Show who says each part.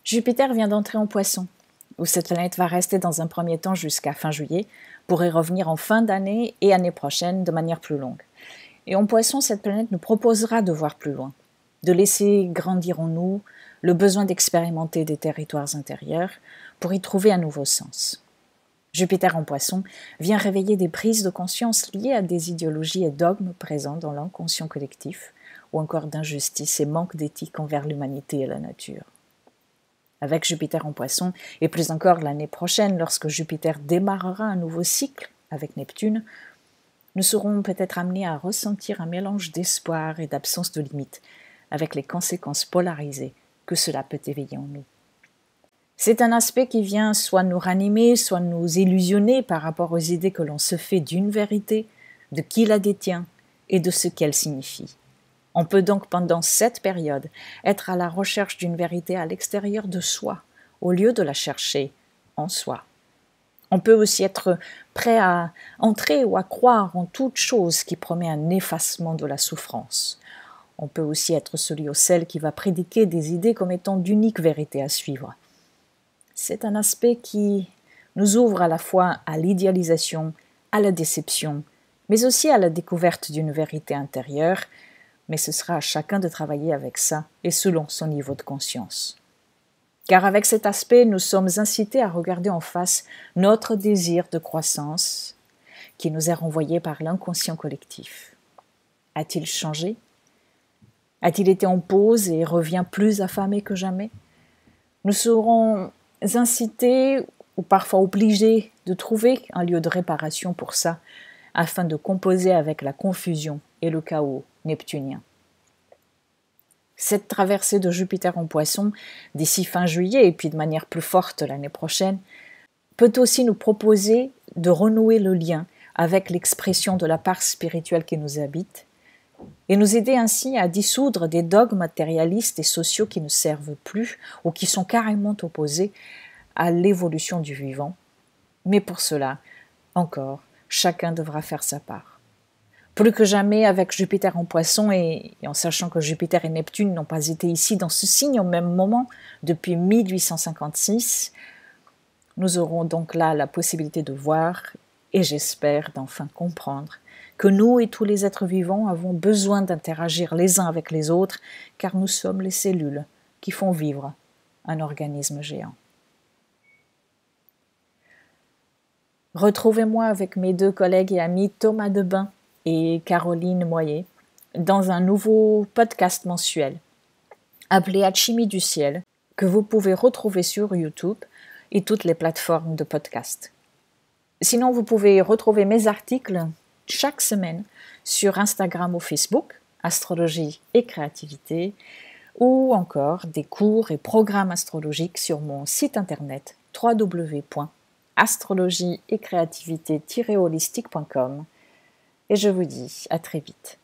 Speaker 1: Jupiter vient d'entrer en Poisson, où cette planète va rester dans un premier temps jusqu'à fin juillet, pour y revenir en fin d'année et année prochaine de manière plus longue. Et en Poisson, cette planète nous proposera de voir plus loin, de laisser grandir en nous le besoin d'expérimenter des territoires intérieurs pour y trouver un nouveau sens. Jupiter en Poisson vient réveiller des prises de conscience liées à des idéologies et dogmes présents dans l'inconscient collectif, ou encore d'injustice et manque d'éthique envers l'humanité et la nature. Avec Jupiter en Poisson, et plus encore l'année prochaine, lorsque Jupiter démarrera un nouveau cycle avec Neptune, nous serons peut-être amenés à ressentir un mélange d'espoir et d'absence de limites, avec les conséquences polarisées que cela peut éveiller en nous. C'est un aspect qui vient soit nous ranimer, soit nous illusionner par rapport aux idées que l'on se fait d'une vérité, de qui la détient et de ce qu'elle signifie. On peut donc pendant cette période être à la recherche d'une vérité à l'extérieur de soi, au lieu de la chercher en soi. On peut aussi être prêt à entrer ou à croire en toute chose qui promet un effacement de la souffrance. On peut aussi être celui ou celle qui va prédiquer des idées comme étant d'unique vérité à suivre. C'est un aspect qui nous ouvre à la fois à l'idéalisation, à la déception, mais aussi à la découverte d'une vérité intérieure, mais ce sera à chacun de travailler avec ça et selon son niveau de conscience. Car avec cet aspect, nous sommes incités à regarder en face notre désir de croissance qui nous est renvoyé par l'inconscient collectif. A-t-il changé ? A-t-il été en pause et revient plus affamé que jamais ? Nous serons incités ou parfois obligés de trouver un lieu de réparation pour ça, afin de composer avec la confusion et le chaos neptunien. Cette traversée de Jupiter en Poisson, d'ici fin juillet et puis de manière plus forte l'année prochaine, peut aussi nous proposer de renouer le lien avec l'expression de la part spirituelle qui nous habite et nous aider ainsi à dissoudre des dogmes matérialistes et sociaux qui ne servent plus ou qui sont carrément opposés à l'évolution du vivant. Mais pour cela, encore, chacun devra faire sa part. Plus que jamais avec Jupiter en Poisson et en sachant que Jupiter et Neptune n'ont pas été ici dans ce signe au même moment depuis 1856, nous aurons donc là la possibilité de voir et j'espère d'enfin comprendre que nous et tous les êtres vivants avons besoin d'interagir les uns avec les autres car nous sommes les cellules qui font vivre un organisme géant. Retrouvez-moi avec mes deux collègues et amis Thomas Debain et Caroline Moyer dans un nouveau podcast mensuel appelé Alchimie du ciel que vous pouvez retrouver sur YouTube et toutes les plateformes de podcast. Sinon, vous pouvez retrouver mes articles chaque semaine sur Instagram ou Facebook, Astrologie et Créativité, ou encore des cours et programmes astrologiques sur mon site internet www.astrologie-et-créativité-holistique.com. Et je vous dis à très vite.